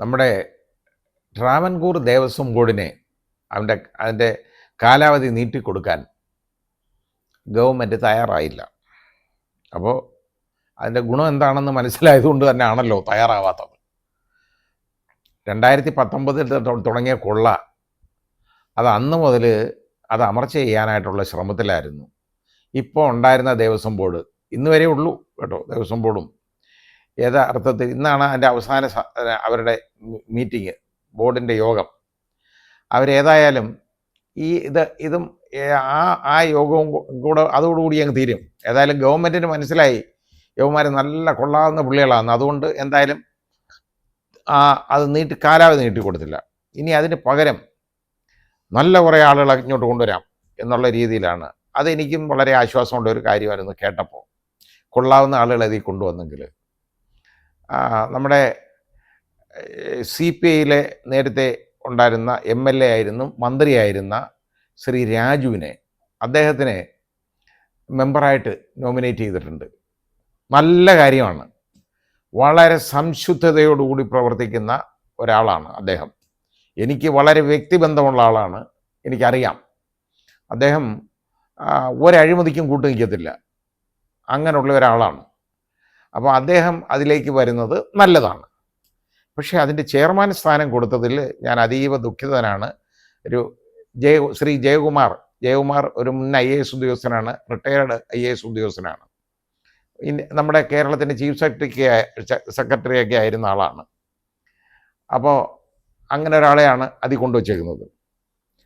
നമ്മുടെ ട്രാവൻകൂർ ദേവസ്വം ബോർഡിനെ അതിൻ്റെ കാലാവധി നീട്ടിക്കൊടുക്കാൻ ഗവൺമെൻറ് തയ്യാറായില്ല. അപ്പോൾ അതിൻ്റെ ഗുണം എന്താണെന്ന് മനസ്സിലായതുകൊണ്ട് തന്നെയാണല്ലോ തയ്യാറാവാത്തത്. 2019 തുടങ്ങിയ കൊള്ള അത് അന്ന് മുതൽ അത് അമർച്ച ചെയ്യാനായിട്ടുള്ള ശ്രമത്തിലായിരുന്നു. ഇപ്പോൾ ഉണ്ടായിരുന്ന ദേവസ്വം ബോർഡ് ഇന്ന് വരെ ഉള്ളൂ കേട്ടോ. ദേവസ്വം ബോർഡും യഥാർത്ഥത്തിൽ ഇന്നാണ് അതിൻ്റെ അവസാന അവരുടെ മീറ്റിംഗ്, ബോർഡിൻ്റെ യോഗം. അവരേതായാലും ഇതും ആ യോഗവും കൂടെ അതോടുകൂടി അങ്ങ് തീരും. ഏതായാലും ഗവൺമെൻറ്റിന് മനസ്സിലായി യവന്മാർ നല്ല കൊള്ളാവുന്ന പുള്ളികളാണ്. അതുകൊണ്ട് എന്തായാലും അത് കാലാവധി നീട്ടിക്കൊടുത്തില്ല. ഇനി അതിന് പകരം നല്ല കുറേ ആളുകളെ ഇങ്ങോട്ട് കൊണ്ടുവരാം എന്നുള്ള രീതിയിലാണ്. അതെനിക്കും വളരെ ആശ്വാസമുള്ള ഒരു കാര്യമായിരുന്നു കേട്ടപ്പോൾ. കൊള്ളാവുന്ന ആളുകളെ ഇതിൽ കൊണ്ടുവന്നെങ്കിൽ നമ്മുടെ CPIയിലെ നേരത്തെ ഉണ്ടായിരുന്ന MLA ആയിരുന്നു, മന്ത്രിയായിരുന്ന ശ്രീ രാജുവിനെ, അദ്ദേഹത്തിനെ മെമ്പറായിട്ട് നോമിനേറ്റ് ചെയ്തിട്ടുണ്ട്. നല്ല കാര്യമാണ്. വളരെ സംശുദ്ധതയോടുകൂടി പ്രവർത്തിക്കുന്ന ഒരാളാണ് അദ്ദേഹം. എനിക്ക് വളരെ വ്യക്തിബന്ധമുള്ള ആളാണ്, എനിക്കറിയാം. അദ്ദേഹം ഒരഴിമതിക്കും കൂട്ടു നിൽക്കത്തില്ല, അങ്ങനെയുള്ള ഒരാളാണ്. അപ്പോൾ അദ്ദേഹം അതിലേക്ക് വരുന്നത് നല്ലതാണ്. പക്ഷേ അതിൻ്റെ ചെയർമാൻ സ്ഥാനം കൊടുത്തതിൽ ഞാൻ അതീവ ദുഃഖിതനാണ്. ശ്രീ ജയകുമാർ ഒരു മുൻ IAS ഉദ്യോഗസ്ഥനാണ്, റിട്ടയർഡ് IAS ഉദ്യോഗസ്ഥനാണ്. നമ്മുടെ കേരളത്തിൻ്റെ ചീഫ് സെക്രട്ടറിയൊക്കെ ആയിരുന്ന ആളാണ്. അപ്പോൾ അങ്ങനെ ഒരാളെയാണ് അതിൽ കൊണ്ടുവച്ചേക്കുന്നത്.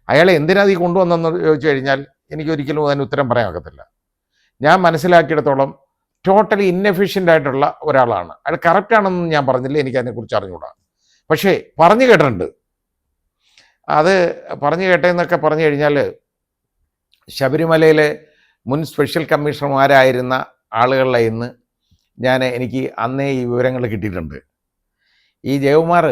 അയാളെ എന്തിനാണ് ഈ കൊണ്ടുവന്നെന്ന് ചോദിച്ചു കഴിഞ്ഞാൽ എനിക്കൊരിക്കലും അതിന് ഉത്തരം പറയാൻ ഒക്കത്തില്ല. ഞാൻ മനസ്സിലാക്കിയിടത്തോളം ടോട്ടലി ഇന്നെഫിഷ്യൻ്റ് ആയിട്ടുള്ള ഒരാളാണ്. അയാൾ കറക്റ്റാണെന്ന് ഞാൻ പറഞ്ഞില്ല, എനിക്കതിനെക്കുറിച്ച് അറിഞ്ഞുകൂടാ. പക്ഷേ പറഞ്ഞു കേട്ടിട്ടുണ്ട്. അത് പറഞ്ഞു കേട്ടതെന്നൊക്കെ പറഞ്ഞു കഴിഞ്ഞാൽ ശബരിമലയിലെ മുൻ സ്പെഷ്യൽ കമ്മീഷണർമാരായിരുന്ന ആളുകളിലെ ഇന്ന് എനിക്ക് അന്നേ ഈ വിവരങ്ങൾ കിട്ടിയിട്ടുണ്ട്. ഈ ജയകുമാർ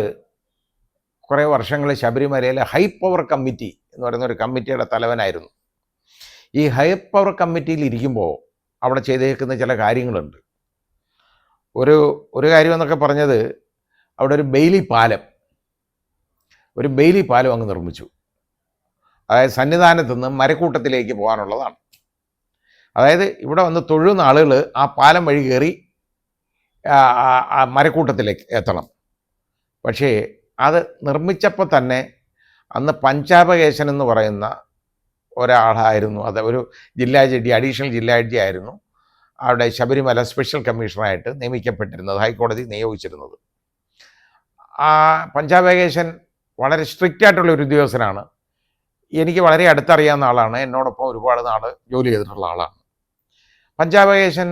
കുറേ വർഷങ്ങൾ ശബരിമലയിലെ ഹൈ പവർ കമ്മിറ്റി എന്ന് പറയുന്ന ഒരു കമ്മിറ്റിയുടെ തലവനായിരുന്നു. ഈ ഹൈ പവർ കമ്മിറ്റിയിൽ ഇരിക്കുമ്പോൾ അവിടെ ചെയ്തേക്കുന്ന ചില കാര്യങ്ങളുണ്ട്. ഒരു കാര്യം എന്നൊക്കെ പറഞ്ഞത്, അവിടെ ഒരു ബെയിലി പാലം അങ്ങ് നിർമ്മിച്ചു. അതായത് സന്നിധാനത്ത് നിന്ന് മരക്കൂട്ടത്തിലേക്ക് പോകാനുള്ളതാണ്. അതായത് ഇവിടെ വന്ന് തൊഴുന്ന ആളുകൾ ആ പാലം വഴി കയറി മരക്കൂട്ടത്തിലേക്ക് എത്തണം. പക്ഷേ അത് നിർമ്മിച്ചപ്പോൾ തന്നെ അന്ന് പഞ്ചാപകേശൻ എന്ന് പറയുന്ന ഒരാളായിരുന്നു, അത് ഒരു അഡീഷണൽ ജില്ലാ ജഡ്ജി ആയിരുന്നു അവിടെ ശബരിമല സ്പെഷ്യൽ കമ്മീഷണറായിട്ട് നിയമിക്കപ്പെട്ടിരുന്നത്, ഹൈക്കോടതി നിയോഗിച്ചിരുന്നത്. ആ പഞ്ചാപകേശൻ വളരെ സ്ട്രിക്റ്റ് ആയിട്ടുള്ള ഒരു ഉദ്യോഗസ്ഥനാണ്. എനിക്ക് വളരെ അടുത്തറിയാവുന്ന ആളാണ്, എന്നോടൊപ്പം ഒരുപാട് നാൾ ജോലി ചെയ്തിട്ടുള്ള ആളാണ്. പഞ്ചാപകേശൻ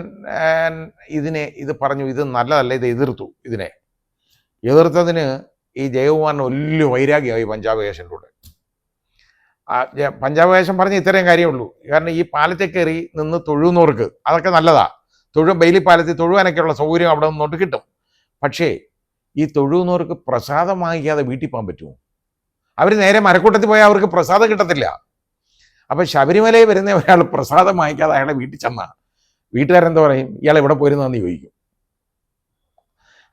ഇത് പറഞ്ഞു, ഇത് നല്ലതല്ല, ഇത് എതിർത്തതിന് ഈ ജയകുമാറിന് വലിയ വൈരാഗ്യമായി പഞ്ചാപകേശൻ്റെ കൂടെ. പഞ്ചാപകേശൻ പറഞ്ഞ് ഇത്രയും കാര്യമുള്ളൂ. കാരണം ഈ പാലത്തിൽ കയറി നിന്ന് തൊഴുന്നവർക്ക് അതൊക്കെ നല്ലതാ. ബെയിലി പാലത്തിൽ തൊഴുവാനൊക്കെയുള്ള സൗകര്യം അവിടെ നിന്നോട്ട് കിട്ടും. പക്ഷേ ഈ തൊഴുന്നവർക്ക് പ്രസാദം വാങ്ങിക്കാതെ വീട്ടിൽ പോകാൻ പറ്റുമോ? അവർ നേരെ മരക്കൂട്ടത്തിൽ പോയാൽ അവർക്ക് പ്രസാദം കിട്ടത്തില്ല. അപ്പം ശബരിമലയിൽ വരുന്ന ഒരാൾ പ്രസാദം വാങ്ങിക്കാതെ അയാളെ വീട്ടിൽ ചെന്നാൽ വീട്ടുകാരെന്താ പറയും? ഇയാൾ എവിടെ പോയിരുന്നെന്ന് ചോദിക്കും.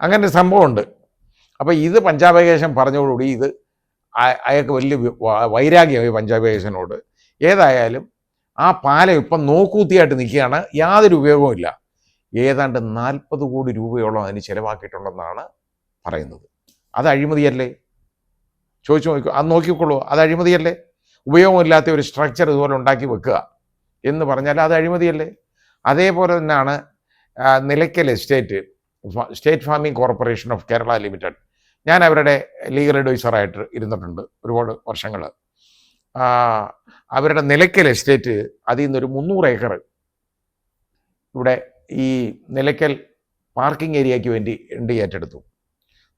അങ്ങനെ ഒരു സംഭവമുണ്ട്. അപ്പോൾ ഇത് പഞ്ചാപകേശൻ പറഞ്ഞതോടുകൂടി അയാൾക്ക് വലിയ വൈരാഗ്യമായി പഞ്ചാപകേശനോട്. ഏതായാലും ആ പാലം ഇപ്പം നോക്കൂത്തിയായിട്ട് നിൽക്കുകയാണ്, യാതൊരു ഉപയോഗവുമില്ല. ഏതാണ്ട് 40 കോടി രൂപയോളം അതിന് ചിലവാക്കിയിട്ടുണ്ടെന്നാണ് പറയുന്നത്. അത് അഴിമതിയല്ലേ? ചോദിച്ചു അത് നോക്കിക്കോളൂ, അത് അഴിമതിയല്ലേ? ഉപയോഗമില്ലാത്ത ഒരു സ്ട്രക്ചർ ഇതുപോലെ ഉണ്ടാക്കി വെക്കുക എന്ന് പറഞ്ഞാൽ അത് അഴിമതിയല്ലേ? അതേപോലെ തന്നെയാണ് Nilakkal state farming corporation of Kerala limited. ഞാൻ അവരുടെ ലീഗൽ അഡ്വൈസറായിട്ട് ഇരുന്നിട്ടുണ്ട് ഒരുപാട് വർഷങ്ങൾ. അവരുടെ നിലയ്ക്കൽ എസ്റ്റേറ്റ്, അതിൽ നിന്നൊരു 300 ഏക്കർ ഇവിടെ ഈ നിലയ്ക്കൽ പാർക്കിംഗ് ഏരിയയ്ക്ക് വേണ്ടി ഏറ്റെടുത്തു.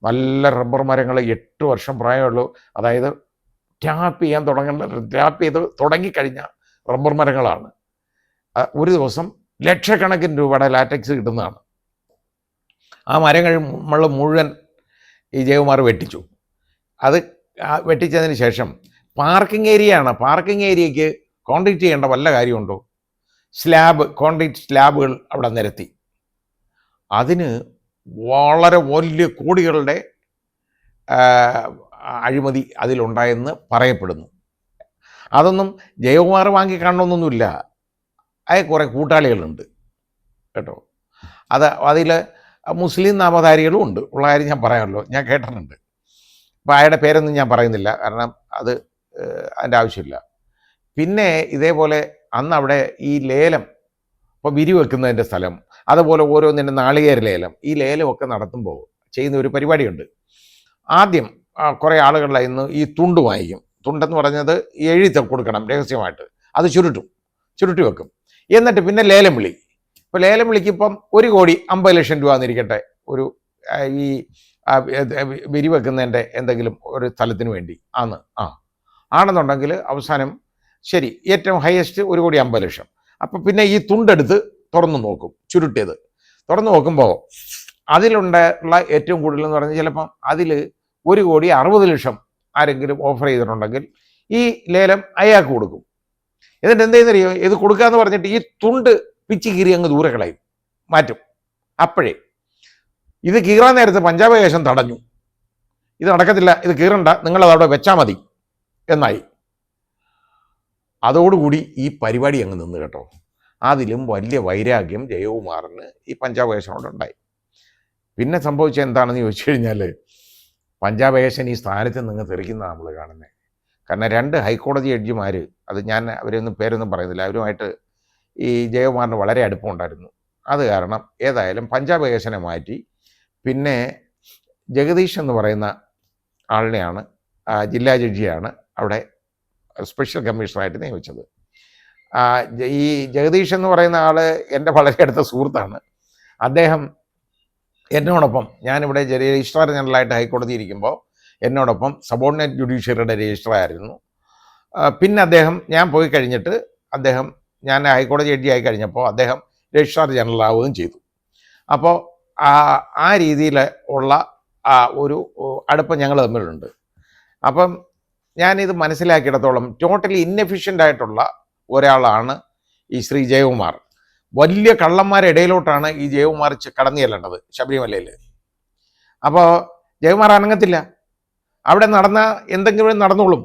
നല്ല റബ്ബർ മരങ്ങൾ 8 വർഷം പ്രായമുള്ളൂ. അതായത് ടാപ്പ് ചെയ്ത് തുടങ്ങിക്കഴിഞ്ഞ റബ്ബർ മരങ്ങളാണ്. ഒരു ദിവസം ലക്ഷക്കണക്കിന് രൂപയുടെ ലാറ്റക്സ് കിട്ടുന്നതാണ്. ആ മരങ്ങൾ മുഴുവൻ ഈ ജയകുമാർ വെട്ടിച്ചു. അത് വെട്ടിച്ചതിന് ശേഷം പാർക്കിംഗ് ഏരിയയ്ക്ക് കോൺക്രീറ്റ് ചെയ്യേണ്ട വല്ല കാര്യമുണ്ടോ? കോൺക്രീറ്റ് സ്ലാബുകൾ അവിടെ നിരത്തി. അതിന് വളരെ വലിയ കോടികളുടെ അഴിമതി അതിലുണ്ടായെന്ന് പറയപ്പെടുന്നു. അതൊന്നും ജയകുമാർ വാങ്ങിക്കാണണമെന്നൊന്നുമില്ല, അത് കുറേ കൂട്ടാളികളുണ്ട് കേട്ടോ. അതിൽ മുസ്ലിം നാമധാരികളും ഉണ്ട്, ഉള്ള കാര്യം ഞാൻ പറയാമല്ലോ, ഞാൻ കേട്ടിട്ടുണ്ട്. അപ്പോൾ അയാളുടെ പേരൊന്നും ഞാൻ പറയുന്നില്ല, കാരണം അത് അതിൻ്റെ ആവശ്യമില്ല. പിന്നെ ഇതേപോലെ അന്ന് അവിടെ ഈ ലേലം, ഇപ്പോൾ വിരി വെക്കുന്നതിൻ്റെ സ്ഥലം, അതുപോലെ ഓരോന്നിൻ്റെ നാളികേര ലേലം, ഈ ലേലമൊക്കെ നടത്തുമ്പോൾ ചെയ്യുന്ന ഒരു പരിപാടിയുണ്ട്. ആദ്യം കുറേ ആളുകളുടെ ഇന്ന് ഈ തുണ്ട് വാങ്ങിക്കും. തുണ്ടെന്ന് പറഞ്ഞത് എഴുതി കൊടുക്കണം രഹസ്യമായിട്ട്, അത് ചുരുട്ടി വെക്കും. എന്നിട്ട് പിന്നെ ലേലം വിളി. ഇപ്പോൾ ലേലം വിളിക്കിപ്പം 1,50,00,000 രൂപ എന്നിരിക്കട്ടെ, ഒരു ഈ വിരി വെക്കുന്നതിൻ്റെ എന്തെങ്കിലും ഒരു സ്ഥലത്തിന് വേണ്ടി ആണെന്നുണ്ടെങ്കിൽ അവസാനം ശരി, ഏറ്റവും ഹയസ്റ്റ് 1,50,00,000. അപ്പം പിന്നെ ഈ തുണ്ടെടുത്ത് തുറന്നു നോക്കും, ചുരുട്ടിയത് തുറന്നു നോക്കുമ്പോൾ അതിലുണ്ടുള്ള ഏറ്റവും കൂടുതൽ എന്ന് പറഞ്ഞാൽ ചിലപ്പം അതിൽ 1,60,00,000 ആരെങ്കിലും ഓഫർ ചെയ്തിട്ടുണ്ടെങ്കിൽ ഈ ലേലം അയാൾക്ക് കൊടുക്കും. എന്നിട്ട് എന്തെന്നറിയോ, ഇത് കൊടുക്കാന്ന് പറഞ്ഞിട്ട് ഈ തുണ്ട് പിച്ചി കീറി അങ്ങ് ദൂരെ കളയും, മാറ്റും. അപ്പോഴേ ഇത് കീറാൻ നേരത്ത് പഞ്ചാബ് കേശം തടഞ്ഞു, ഇത് നടക്കത്തില്ല, ഇത് കീറണ്ട, നിങ്ങളതവിടെ വെച്ചാൽ മതി എന്നായി. അതോടുകൂടി ഈ പരിപാടി അങ്ങ് നിന്ന് കേട്ടോ. അതിലും വലിയ വൈരാഗ്യം ജയകുമാറിന് ഈ പഞ്ചാബ് കേശനോടുണ്ടായി. പിന്നെ സംഭവിച്ചത് എന്താണെന്ന് ചോദിച്ചു കഴിഞ്ഞാൽ, പഞ്ചാബ് കേശൻ ഈ സ്ഥാനത്ത് നിന്ന് തെറിക്കുന്നതാണ് നമ്മൾ കാണുന്നത്. കാരണം 2 ഹൈക്കോടതി ജഡ്ജിമാർ, അത് ഞാൻ അവരൊന്നും പേരൊന്നും പറയുന്നില്ല, അവരുമായിട്ട് ഈ ജയകുമാറിന് വളരെ അടുപ്പമുണ്ടായിരുന്നു. അത് കാരണം ഏതായാലും പഞ്ചാബ് കേശനെ മാറ്റി പിന്നെ ജഗദീഷ് എന്ന് പറയുന്ന ആളിനെയാണ്, ജില്ലാ ജഡ്ജിയാണ് അവിടെ സ്പെഷ്യൽ കമ്മീഷണറായിട്ട് നിയമിച്ചത്. ഈ ജഗദീഷ് എന്ന് പറയുന്ന ആൾ എൻ്റെ വളരെ അടുത്ത സുഹൃത്താണ്. അദ്ദേഹം എന്നോടൊപ്പം, ഞാനിവിടെ രജിസ്ട്രാർ ജനറലായിട്ട് ഹൈക്കോടതി ഇരിക്കുമ്പോൾ എന്നോടൊപ്പം സബോർഡിനേറ്റ് ജുഡീഷ്യറിയുടെ രജിസ്ട്രാറായിരുന്നു. പിന്നെ അദ്ദേഹം, ഞാൻ പോയി കഴിഞ്ഞിട്ട് ഞാൻ ഹൈക്കോടതി ജഡ്ജി ആയി കഴിഞ്ഞപ്പോൾ അദ്ദേഹം രജിസ്ട്രാർ ജനറൽ ആവുകയും ചെയ്തു. അപ്പോൾ ആ രീതിയിൽ ഉള്ള ഒരു അടുപ്പം ഞങ്ങൾ തമ്മിലുണ്ട്. അപ്പം ഞാനിത് മനസ്സിലാക്കിയിടത്തോളം ടോട്ടലി ഇന്നെഫിഷ്യൻ്റ് ആയിട്ടുള്ള ഒരാളാണ് ഈ ശ്രീ ജയകുമാർ. വലിയ കള്ളന്മാരുടെ ഇടയിലോട്ടാണ് ഈ ജയകുമാർ കടന്നു ചെല്ലേണ്ടത് ശബരിമലയിൽ. അപ്പോൾ ജയകുമാർ അനങ്ങത്തില്ല, അവിടെ നടന്ന എന്തെങ്കിലും നടന്നോളും,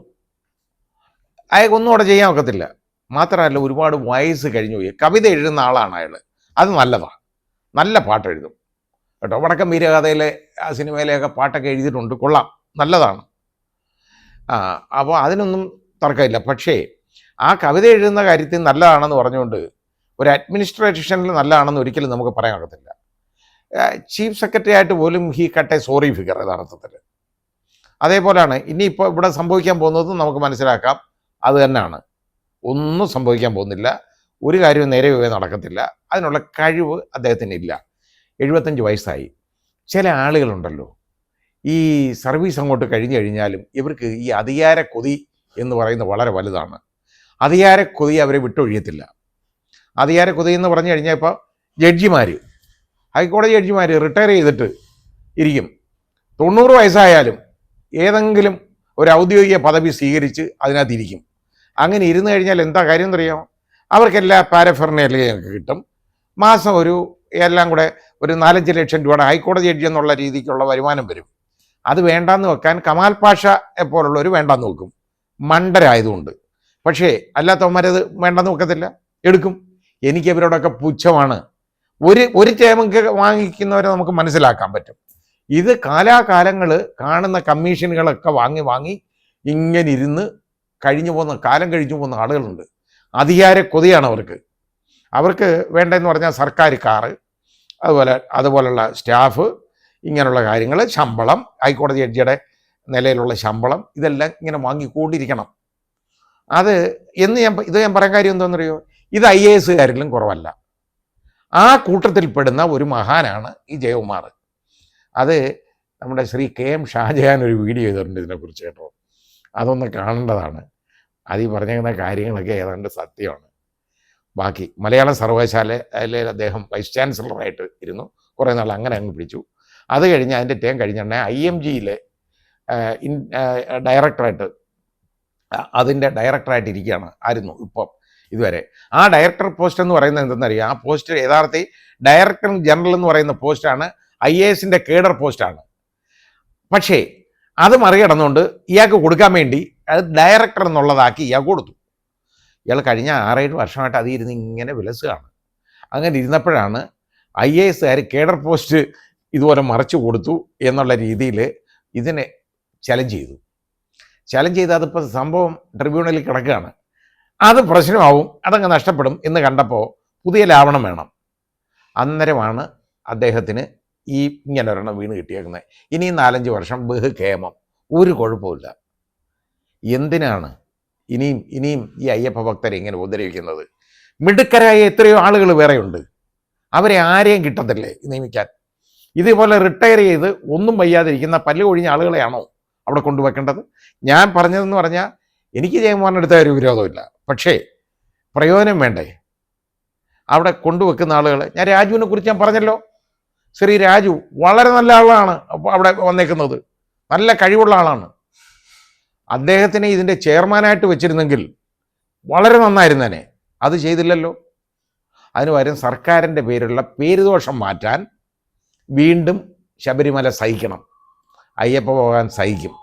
അയാൾക്കൊന്നും അവിടെ ചെയ്യാൻ ഒക്കത്തില്ല. മാത്രമല്ല ഒരുപാട് വയസ്സ് കഴിഞ്ഞു പോയി. കവിത എഴുതുന്ന ആളാണ് അയാൾ, അത് നല്ലതാണ്, നല്ല പാട്ട് എഴുതും കേട്ടോ. വടക്കൻ വീരകഥയിലെ ആ സിനിമയിലെയൊക്കെ പാട്ടൊക്കെ എഴുതിയിട്ടുണ്ട്, കൊള്ളാം, നല്ലതാണ്. അപ്പോൾ അതിനൊന്നും തർക്കമില്ല. പക്ഷേ ആ കവിത എഴുതുന്ന കാര്യത്തിൽ നല്ലതാണെന്ന് പറഞ്ഞുകൊണ്ട് ഒരു അഡ്മിനിസ്ട്രേഷനിൽ നല്ലതാണെന്ന് ഒരിക്കലും നമുക്ക് പറയാൻ ഒക്കത്തില്ല. ചീഫ് സെക്രട്ടറി ആയിട്ട് പോലും he cut A sorry figure യഥാർത്ഥത്തിൽ. അതേപോലെയാണ് ഇനിയിപ്പോൾ ഇവിടെ സംഭവിക്കാൻ പോകുന്നത് നമുക്ക് മനസ്സിലാക്കാം, അത് തന്നെയാണ്. ഒന്നും സംഭവിക്കാൻ പോകുന്നില്ല, ഒരു കാര്യവും നേരെ നടക്കത്തില്ല. അതിനുള്ള കഴിവ് അദ്ദേഹത്തിനില്ല. 75 വയസ്സായി. ചില ആളുകളുണ്ടല്ലോ, ഈ സർവീസ് അങ്ങോട്ട് കഴിഞ്ഞു കഴിഞ്ഞാലും ഇവർക്ക് ഈ അധികാര കൊതി എന്ന് പറയുന്നത് വളരെ വലുതാണ്. അധികാര കൊതി അവരെ വിട്ടൊഴിയത്തില്ല. അധികാര കൊതി എന്ന് പറഞ്ഞു കഴിഞ്ഞാൽ ഇപ്പോൾ ജഡ്ജിമാർ, ഹൈക്കോടതി ജഡ്ജിമാർ റിട്ടയർ ചെയ്തിട്ട് ഇരിക്കും. 90 വയസ്സായാലും ഏതെങ്കിലും ഒരു ഔദ്യോഗിക പദവി സ്വീകരിച്ച് അതിനകത്തിരിക്കും. അങ്ങനെ ഇരുന്ന് കഴിഞ്ഞാൽ എന്താ കാര്യം എന്നറിയാമോ, അവർക്കെല്ലാ പാരഫെർണേലിയൊക്കെ കിട്ടും. മാസം എല്ലാം കൂടെ ഒരു 4-5 ലക്ഷം രൂപയുടെ ഹൈക്കോടതി ജഡ്ജി എന്നുള്ള രീതിക്കുള്ള വരുമാനം വരും. അത് വേണ്ടാന്ന് വെക്കാൻ കമാൽ പാഷ പോലുള്ളവർ വേണ്ടാന്ന് വെക്കും, മണ്ടരായതുകൊണ്ട്. പക്ഷേ അല്ലാത്തവന്മാരത് വേണ്ടെന്ന് വെക്കത്തില്ല, എടുക്കും. എനിക്ക് ഇവരോടൊക്കെ പുച്ഛമാണ്. ഒരു ടേമൊക്കെ വാങ്ങിക്കുന്നവരെ നമുക്ക് മനസ്സിലാക്കാൻ പറ്റും. ഇത് കാലാകാലങ്ങൾ കാണുന്ന കമ്മീഷനുകളൊക്കെ വാങ്ങി ഇങ്ങനെ ഇരുന്ന് കാലം കഴിഞ്ഞു പോകുന്ന ആളുകളുണ്ട്. അധികാര കൊതിയാണ് അവർക്ക് വേണ്ടതെന്ന് പറഞ്ഞാൽ സർക്കാർ കാറ്, അതുപോലുള്ള സ്റ്റാഫ്, ഇങ്ങനെയുള്ള കാര്യങ്ങൾ, ശമ്പളം, ഹൈക്കോടതി ജഡ്ജിയുടെ നിലയിലുള്ള ശമ്പളം, ഇതെല്ലാം ഇങ്ങനെ വാങ്ങിക്കൊണ്ടിരിക്കണം. ഞാൻ പറയാൻ കാര്യം എന്താണെന്നറിയോ, ഇത് IAS കാരിലും കുറവല്ല. ആ കൂട്ടത്തിൽപ്പെടുന്ന ഒരു മഹാനാണ് ഈ ജയകുമാർ. അത് നമ്മുടെ ശ്രീ KM ഷാജഹാൻ ഒരു വീഡിയോ ചെയ്തിട്ടുണ്ട് ഇതിനെക്കുറിച്ച് കേട്ടോ, അതൊന്ന് കാണേണ്ടതാണ്. ഈ പറഞ്ഞിരുന്ന കാര്യങ്ങളൊക്കെ ഏതാണ്ട് സത്യമാണ്. ബാക്കി മലയാള സർവകലാശാലയിൽ അദ്ദേഹം വൈസ് ചാൻസലറായിട്ട് ഇരുന്നു, കുറേ നാൾ അങ്ങനെ അങ്ങ് പിടിച്ചു. അത് കഴിഞ്ഞ് അതിൻ്റെ ടേം കഴിഞ്ഞുണ്ടെ IMGയിലെ ഡയറക്ടറായിട്ട്, അതിൻ്റെ ഡയറക്ടറായിട്ട് ആയിരുന്നു ഇപ്പം ഇതുവരെ. ആ ഡയറക്ടർ പോസ്റ്റ് എന്ന് പറയുന്നത് എന്തെന്നറിയാം, ആ പോസ്റ്റ് യഥാർത്ഥത്തിൽ ഡയറക്ടർ ജനറൽ എന്ന് പറയുന്ന പോസ്റ്റാണ്, IASന്റെ കേഡർ പോസ്റ്റാണ്. പക്ഷേ അത് മറികടന്നുകൊണ്ട് ഇയാൾക്ക് കൊടുക്കാൻ വേണ്ടി അത് ഡയറക്ടർ എന്നുള്ളതാക്കി ഇയാൾ കൊടുത്തു. ഇയാൾ കഴിഞ്ഞ 6-7 വർഷമായിട്ട് അത് ഇരുന്ന് ഇങ്ങനെ വിലസുകയാണ്. അങ്ങനെ ഇരുന്നപ്പോഴാണ് IAS കേഡർ പോസ്റ്റ് ഇതുപോലെ മറിച്ചു കൊടുത്തു എന്നുള്ള രീതിയിൽ ഇതിനെ ചലഞ്ച് ചെയ്ത് അതിപ്പോൾ സംഭവം ട്രിബ്യൂണലിൽ കിടക്കുകയാണ്. അത് പ്രശ്നമാവും, അതങ്ങ് നഷ്ടപ്പെടും എന്ന് കണ്ടപ്പോൾ പുതിയ ലാവണം വേണം. അന്നേരമാണ് അദ്ദേഹത്തിന് ഈ ഇങ്ങനെ ഒരെണ്ണം വീണ് കിട്ടിയേക്കുന്നത്. ഇനിയും 4-5 വർഷം ബഹുക്ഷേമം, ഒരു കുഴപ്പമില്ല. എന്തിനാണ് ഇനിയും ഈ അയ്യപ്പ ഭക്തരെ ഇങ്ങനെ ഉപദ്രവിക്കുന്നത്? മിടുക്കരായ എത്രയോ ആളുകൾ വേറെയുണ്ട്, അവരെ ആരെയും കിട്ടത്തില്ലേ നിയമിക്കാൻ? ഇതേപോലെ റിട്ടയർ ചെയ്ത് ഒന്നും വയ്യാതിരിക്കുന്ന പല്ല് കൊഴിഞ്ഞ ആളുകളെയാണോ അവിടെ കൊണ്ടുവെക്കേണ്ടത്? ഞാൻ പറഞ്ഞതെന്ന് പറഞ്ഞാൽ എനിക്ക് ജയകുമാറിനടുത്ത ഒരു വിരോധമില്ല, പക്ഷേ പ്രയോജനം വേണ്ടേ അവിടെ കൊണ്ടുവെക്കുന്ന ആളുകളെ? ഞാൻ രാജുവിനെ കുറിച്ച് ഞാൻ പറഞ്ഞല്ലോ, ശ്രീ രാജു വളരെ നല്ല ആളാണ് അവിടെ വന്നേക്കുന്നത്, നല്ല കഴിവുള്ള ആളാണ്. അദ്ദേഹത്തിനെ ഇതിൻ്റെ ചെയർമാനായിട്ട് വെച്ചിരുന്നെങ്കിൽ വളരെ നന്നായിരുന്നേനെ. അത് ചെയ്തില്ലല്ലോ. അതിന് പകരം സർക്കാരിൻ്റെ പേരിലുള്ള പേരുദോഷം മാറ്റാൻ വീണ്ടും ശബരിമല സഹിക്കണം, അയ്യപ്പ പോകാൻ സഹിക്കും.